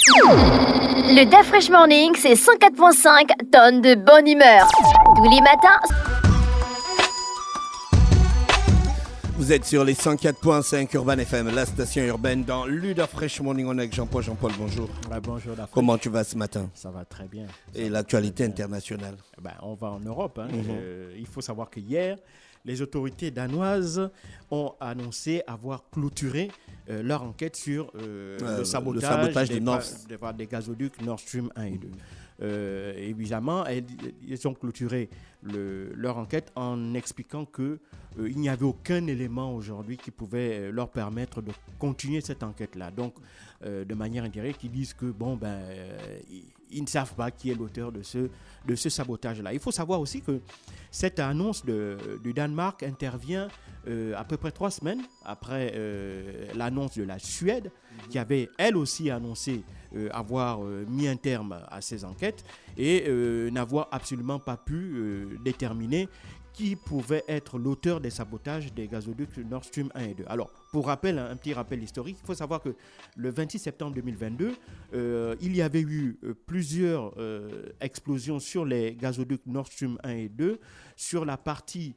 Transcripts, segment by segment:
Le DAF Fresh Morning, c'est 104.5 tonnes de bonne humeur. Tous les matins. Vous êtes sur les 104.5 Urban FM, la station urbaine dans l'Uda Fresh Morning. On est avec Jean-Paul. Jean-Paul, bonjour. Bonjour, Dafresh. Comment tu vas ce matin? Ça va très bien. Et l'actualité internationale? On va en Europe. Il faut savoir que hier, les autorités danoises ont annoncé avoir clôturé leur enquête sur le sabotage des gazoducs Nord Stream 1 et 2. Évidemment, ils ont clôturé leur enquête en expliquant qu'il n'y avait aucun élément aujourd'hui qui pouvait leur permettre de continuer cette enquête-là. Donc, de manière indirecte, ils disent que ils ne savent pas qui est l'auteur de ce sabotage-là. Il faut savoir aussi que cette annonce du Danemark intervient à peu près 3 semaines après l'annonce de la Suède, qui avait elle aussi annoncé avoir mis un terme à ces enquêtes et n'avoir absolument pas pu déterminer qui pouvait être l'auteur des sabotages des gazoducs Nord Stream 1 et 2. Alors, pour rappel, un petit rappel historique, il faut savoir que le 26 septembre 2022, il y avait eu plusieurs explosions sur les gazoducs Nord Stream 1 et 2, sur la partie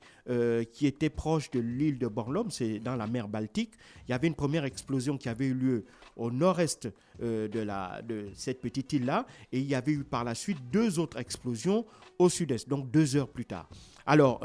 qui était proche de l'île de Bornholm, c'est dans la mer Baltique. Il y avait une première explosion qui avait eu lieu au nord-est de cette petite île-là, et il y avait eu par la suite 2 autres explosions au sud-est, donc 2 heures plus tard. Alors,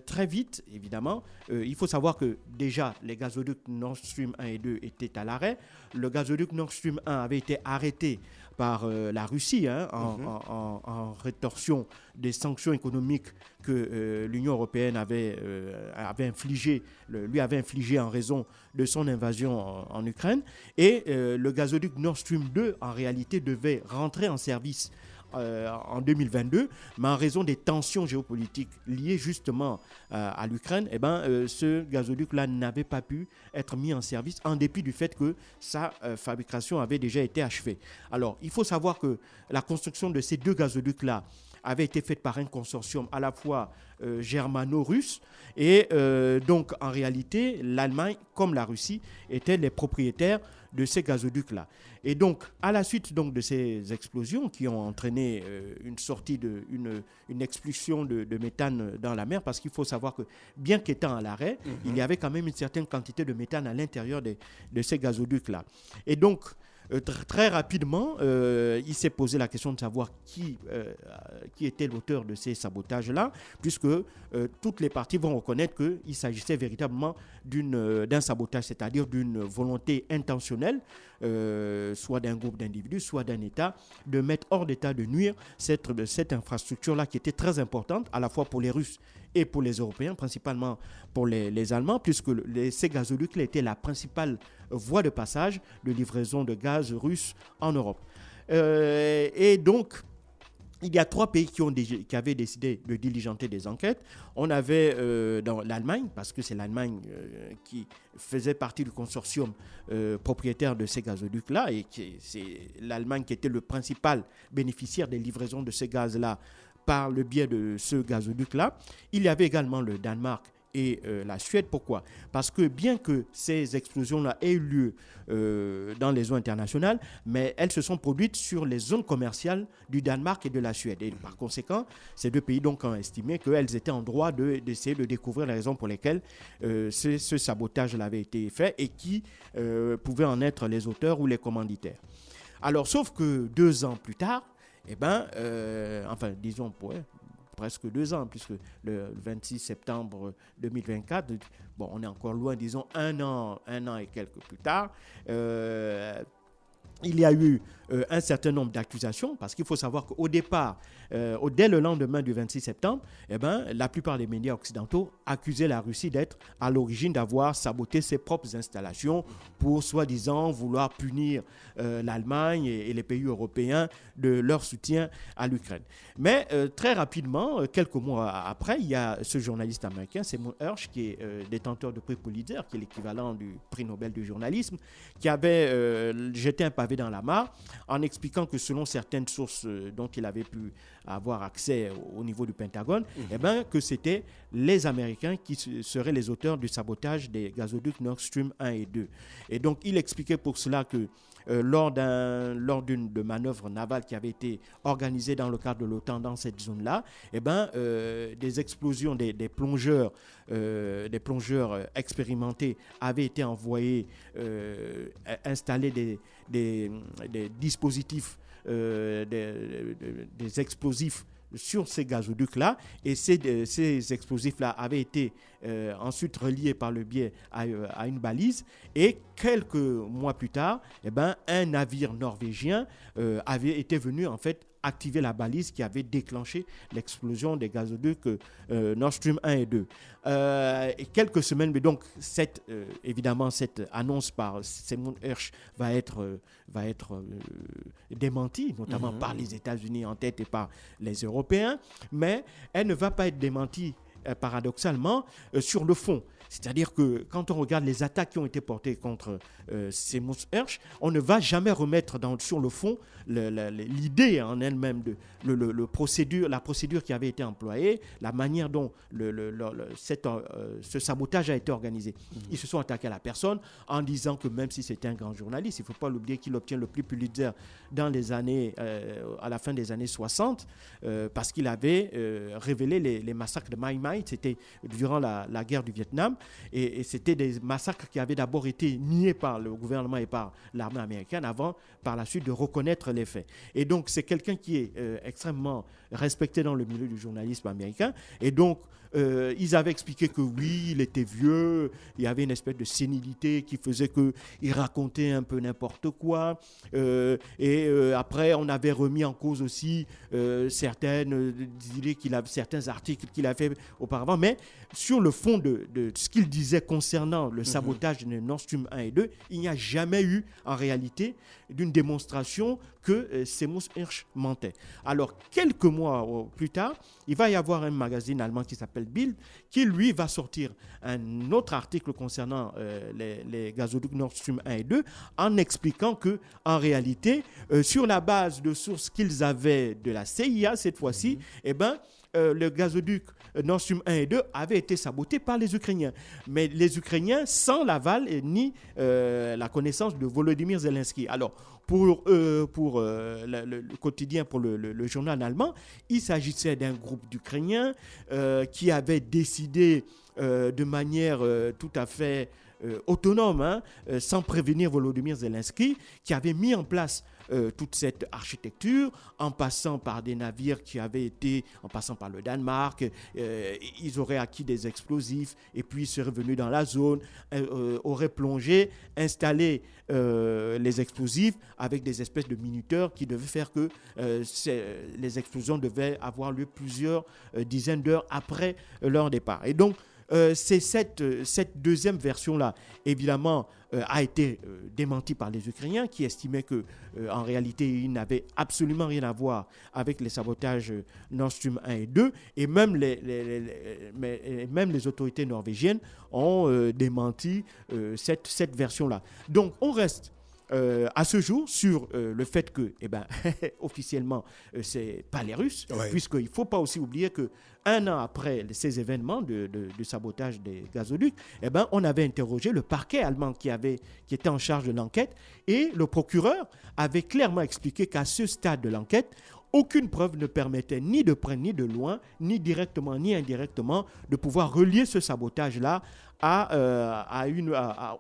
très vite, évidemment, il faut savoir que déjà, les gazoducs Nord Stream 1 et 2 étaient à l'arrêt. Le gazoduc Nord Stream 1 avait été arrêté par la Russie en rétorsion des sanctions économiques que l'Union européenne lui avait infligées en raison de son invasion en Ukraine. Et le gazoduc Nord Stream 2, en réalité, devait rentrer en service en 2022, mais en raison des tensions géopolitiques liées justement à l'Ukraine, ce gazoduc-là n'avait pas pu être mis en service en dépit du fait que sa fabrication avait déjà été achevée. Alors, il faut savoir que la construction de ces 2 gazoducs-là avait été faite par un consortium à la fois germano-russe et donc en réalité l'Allemagne comme la Russie étaient les propriétaires de ces gazoducs-là. Et donc à la suite donc, de ces explosions qui ont entraîné une expulsion de méthane dans la mer, parce qu'il faut savoir que bien qu'étant à l'arrêt, il y avait quand même une certaine quantité de méthane à l'intérieur de ces gazoducs-là. Et donc très rapidement, il s'est posé la question de savoir qui était l'auteur de ces sabotages-là, puisque toutes les parties vont reconnaître qu'il s'agissait véritablement d'un sabotage, c'est-à-dire d'une volonté intentionnelle, soit d'un groupe d'individus, soit d'un État, de mettre hors d'état de nuire cette infrastructure-là qui était très importante, à la fois pour les Russes et pour les Européens, principalement pour les Allemands, puisque ces gazoducs étaient la principale voie de passage de livraison de gaz russe en Europe. Et donc, il y a 3 pays qui avaient décidé de diligenter des enquêtes. On avait dans l'Allemagne, parce que c'est l'Allemagne qui faisait partie du consortium propriétaire de ces gazoducs-là, et c'est l'Allemagne qui était le principal bénéficiaire des livraisons de ces gaz-là par le biais de ce gazoduc-là. Il y avait également le Danemark et la Suède. Pourquoi? Parce que bien que ces explosions-là aient eu lieu dans les eaux internationales, mais elles se sont produites sur les zones commerciales du Danemark et de la Suède. Et par conséquent, ces 2 pays donc ont estimé qu'elles étaient en droit d'essayer de découvrir les raisons pour lesquelles ce sabotage avait été fait et qui pouvaient en être les auteurs ou les commanditaires. Alors, sauf que 2 ans plus tard, disons presque 2 ans, puisque le 26 septembre 2024, on est encore loin, disons un an et quelques plus tard, il y a eu un certain nombre d'accusations, parce qu'il faut savoir qu'au départ, dès le lendemain du 26 septembre, la plupart des médias occidentaux accusaient la Russie d'être à l'origine d'avoir saboté ses propres installations pour soi-disant vouloir punir l'Allemagne et les pays européens de leur soutien à l'Ukraine. Mais très rapidement, quelques mois après, il y a ce journaliste américain, Seymour Hersh, qui est détenteur du prix Pulitzer, qui est l'équivalent du prix Nobel du journalisme, qui avait jeté un pavé dans la mare en expliquant que selon certaines sources dont il avait pu avoir accès au niveau du Pentagone, que c'était les Américains qui seraient les auteurs du sabotage des gazoducs Nord Stream 1 et 2. Et donc, il expliquait pour cela que lors d'une de manœuvre navale qui avait été organisée dans le cadre de l'OTAN dans cette zone-là, des explosions, des plongeurs expérimentés avaient été envoyés installer des dispositifs, des explosifs sur ces gazoducs-là, et ces explosifs-là avaient été ensuite reliés par le biais à une balise, et quelques mois plus tard, un navire norvégien avait été venu en fait activer la balise qui avait déclenché l'explosion des gazoducs Nord Stream 1 et 2. Et quelques semaines, mais donc évidemment cette annonce par Simon Hersh va être démentie, notamment par les États-Unis en tête et par les Européens, mais elle ne va pas être démentie paradoxalement sur le fond. C'est-à-dire que quand on regarde les attaques qui ont été portées contre Simon Hersh, on ne va jamais remettre sur le fond l'idée en elle-même de la procédure qui avait été employée, la manière dont ce sabotage a été organisé. Ils se sont attaqués à la personne en disant que même si c'était un grand journaliste, il ne faut pas l'oublier qu'il obtient le prix Pulitzer dans les années, à la fin des années 60, parce qu'il avait révélé les massacres de Mai Mai. C'était durant la guerre du Vietnam. Et c'était des massacres qui avaient d'abord été niés par le gouvernement et par l'armée américaine avant, par la suite, de reconnaître les faits. Et donc, c'est quelqu'un qui est extrêmement respecté dans le milieu du journalisme américain. Et donc, ils avaient expliqué que oui, il était vieux, il y avait une espèce de sénilité qui faisait qu'il racontait un peu n'importe quoi. Après, on avait remis en cause aussi certaines idées certains articles qu'il a fait auparavant. Mais sur le fond de ce qu'il disait concernant le sabotage de Nord Stream 1 et 2, il n'y a jamais eu en réalité d'une démonstration que Simon Hersh mentait. Alors, quelques mois plus tard, il va y avoir un magazine allemand qui s'appelle Bild, qui lui va sortir un autre article concernant les gazoducs Nord Stream 1 et 2, en expliquant que, en réalité, sur la base de sources qu'ils avaient de la CIA cette fois-ci, le gazoduc Nord Stream 1 et 2 avait été saboté par les Ukrainiens. Mais les Ukrainiens sans l'aval ni la connaissance de Volodymyr Zelensky. Alors, pour le quotidien, pour le journal allemand, il s'agissait d'un groupe d'Ukrainiens qui avait décidé de manière tout à fait autonome, sans prévenir Volodymyr Zelensky, qui avait mis en place toute cette architecture, en passant par des navires en passant par le Danemark, ils auraient acquis des explosifs et puis seraient venus dans la zone, auraient plongé, installé les explosifs avec des espèces de minuteurs qui devaient faire que les explosions devaient avoir lieu plusieurs dizaines d'heures après leur départ. Et donc, c'est cette deuxième version-là, évidemment, a été démentie par les Ukrainiens qui estimaient que, en réalité, il n'avait absolument rien à voir avec les sabotages Nord Stream 1 et 2, et même les autorités norvégiennes ont démenti cette version-là. Donc, on reste à ce jour sur le fait que, officiellement, c'est pas les Russes, puisqu'il ne faut pas aussi oublier que un an après ces événements de sabotage des gazoducs, on avait interrogé le parquet allemand qui était en charge de l'enquête, et le procureur avait clairement expliqué qu'à ce stade de l'enquête, aucune preuve ne permettait ni de près ni de loin, ni directement ni indirectement, de pouvoir relier ce sabotage-là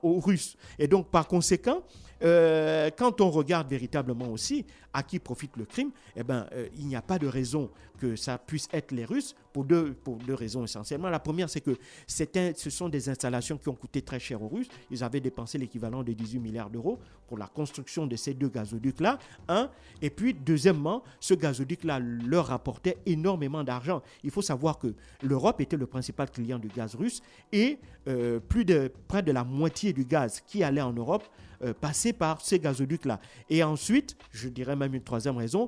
aux Russes. Et donc, par conséquent, quand on regarde véritablement aussi à qui profite le crime, il n'y a pas de raison que ça puisse être les Russes pour deux raisons essentiellement. La première, c'est que ce sont des installations qui ont coûté très cher aux Russes. Ils avaient dépensé l'équivalent de 18 milliards d'euros pour la construction de ces deux gazoducs-là. Et puis, deuxièmement, ce gazoduc-là leur rapportait énormément d'argent. Il faut savoir que l'Europe était le principal client du gaz russe et près de la moitié du gaz qui allait en Europe passait par ces gazoducs-là. Et ensuite, je dirais même une troisième raison,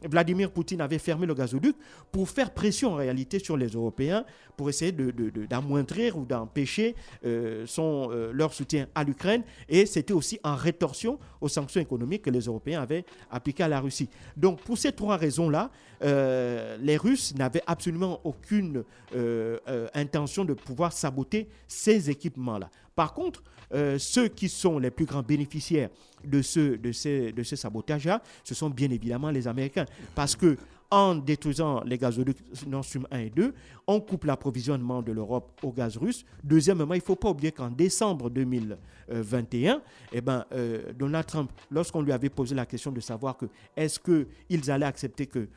Vladimir Poutine avait fermé le gazoduc pour faire pression en réalité sur les Européens pour essayer d'amoindrir ou d'empêcher leur soutien à l'Ukraine, et c'était aussi en rétorsion aux sanctions économiques que les Européens avaient appliquées à la Russie. Donc pour ces trois raisons-là, les Russes n'avaient absolument aucune intention de pouvoir saboter ces équipements-là. Par contre, ceux qui sont les plus grands bénéficiaires de ce sabotage-là, ce sont bien évidemment les Américains. Parce que en détruisant les gazoducs Nord Stream 1 et 2, on coupe l'approvisionnement de l'Europe au gaz russe. Deuxièmement, il ne faut pas oublier qu'en décembre 2021, Donald Trump, lorsqu'on lui avait posé la question de savoir que est-ce qu'ils allaient accepter que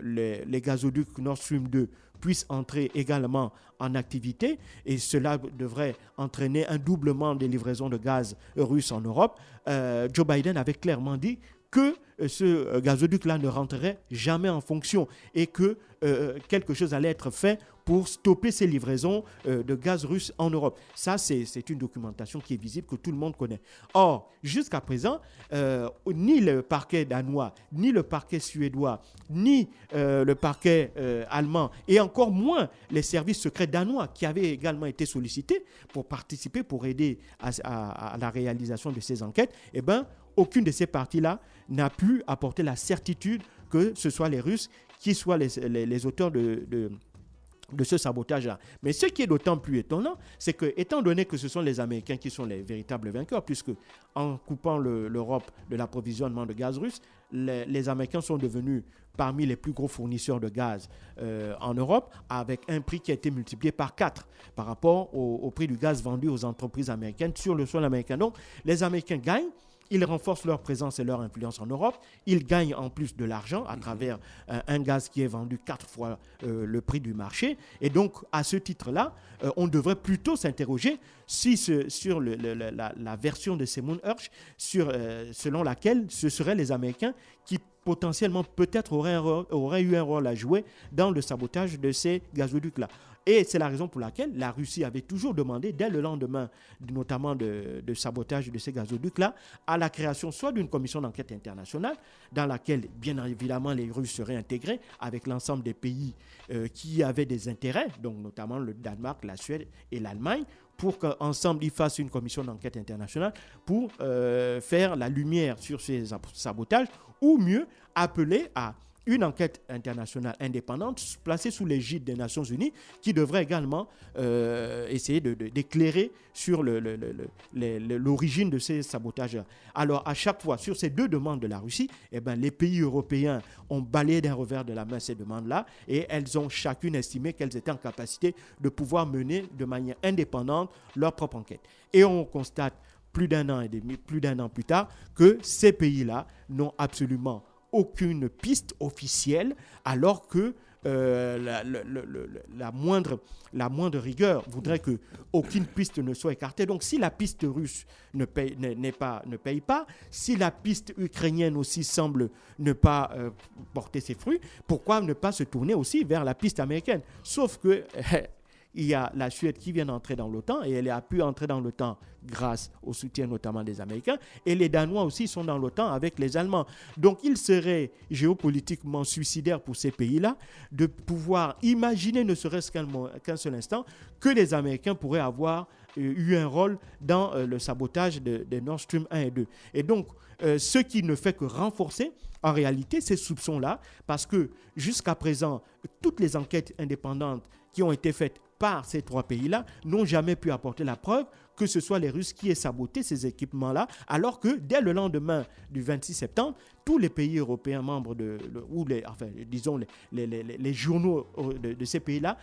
les gazoducs Nord Stream 2 puissent entrer également en activité, et cela devrait entraîner un doublement des livraisons de gaz russe en Europe, Joe Biden avait clairement dit que ce gazoduc-là ne rentrerait jamais en fonction et que quelque chose allait être fait pour stopper ces livraisons de gaz russe en Europe. Ça, c'est une documentation qui est visible, que tout le monde connaît. Or, jusqu'à présent, ni le parquet danois, ni le parquet suédois, ni le parquet allemand, et encore moins les services secrets danois qui avaient également été sollicités pour participer, pour aider à la réalisation de ces enquêtes, aucune de ces parties-là n'a pu apporter la certitude que ce soit les Russes qui soient les auteurs de ce sabotage-là. Mais ce qui est d'autant plus étonnant, c'est que, étant donné que ce sont les Américains qui sont les véritables vainqueurs, puisque en coupant l'Europe de l'approvisionnement de gaz russe, les Américains sont devenus parmi les plus gros fournisseurs de gaz en Europe, avec un prix qui a été multiplié par 4 par rapport au prix du gaz vendu aux entreprises américaines sur le sol américain. Donc, les Américains gagnent. Ils renforcent leur présence et leur influence en Europe. Ils gagnent en plus de l'argent à travers un gaz qui est vendu 4 fois le prix du marché. Et donc, à ce titre-là, on devrait plutôt s'interroger sur la version de Simon Hersh, selon laquelle ce seraient les Américains qui potentiellement peut-être auraient eu un rôle à jouer dans le sabotage de ces gazoducs-là. Et c'est la raison pour laquelle la Russie avait toujours demandé, dès le lendemain, notamment de sabotage de ces gazoducs-là, à la création soit d'une commission d'enquête internationale, dans laquelle, bien évidemment, les Russes seraient intégrés avec l'ensemble des pays qui avaient des intérêts, donc notamment le Danemark, la Suède et l'Allemagne, pour qu'ensemble ils fassent une commission d'enquête internationale pour faire la lumière sur ces sabotages, ou mieux, appeler à une enquête internationale indépendante placée sous l'égide des Nations Unies qui devrait également essayer d'éclairer sur l'origine de ces sabotages. Alors, à chaque fois, sur ces deux demandes de la Russie, les pays européens ont balayé d'un revers de la main ces demandes-là et elles ont chacune estimé qu'elles étaient en capacité de pouvoir mener de manière indépendante leur propre enquête. Et on constate plus d'un an plus tard, que ces pays-là n'ont absolument aucune piste officielle, alors que la moindre rigueur voudrait qu'aucune piste ne soit écartée. Donc, si la piste russe ne paye pas, si la piste ukrainienne aussi semble ne pas porter ses fruits, pourquoi ne pas se tourner aussi vers la piste américaine? Sauf que il y a la Suède qui vient d'entrer dans l'OTAN et elle a pu entrer dans l'OTAN grâce au soutien notamment des Américains. Et les Danois aussi sont dans l'OTAN avec les Allemands. Donc il serait géopolitiquement suicidaire pour ces pays-là de pouvoir imaginer, ne serait-ce qu'un seul instant, que les Américains pourraient avoir eu un rôle dans le sabotage de Nord Stream 1 et 2. Et donc, ce qui ne fait que renforcer en réalité ces soupçons-là, parce que jusqu'à présent, toutes les enquêtes indépendantes qui ont été faites par ces trois pays-là n'ont jamais pu apporter la preuve que ce soit les Russes qui aient saboté ces équipements-là, alors que dès le lendemain du 26 septembre, tous les pays européens membres les journaux de ces pays-là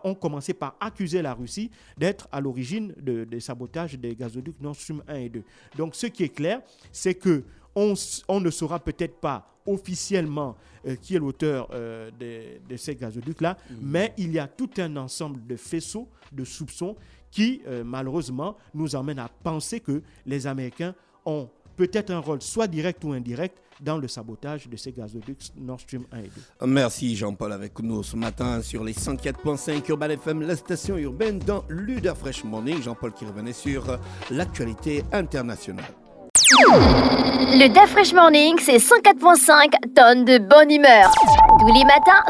ont commencé par accuser la Russie d'être à l'origine des sabotages des gazoducs Nord Stream 1 et 2. Donc ce qui est clair, c'est que on ne saura peut-être pas officiellement qui est l'auteur de ces gazoducs-là, mais il y a tout un ensemble de faisceaux, de soupçons qui, malheureusement, nous amènent à penser que les Américains ont peut-être un rôle, soit direct ou indirect, dans le sabotage de ces gazoducs Nord Stream 1 et 2. Merci Jean-Paul avec nous ce matin sur les 104.5 Urban FM, la station urbaine dans Luder Fresh Morning. Jean-Paul qui revenait sur l'actualité internationale. Le DAF Fresh Morning, c'est 104.5 tonnes de bonne humeur. Tous les matins,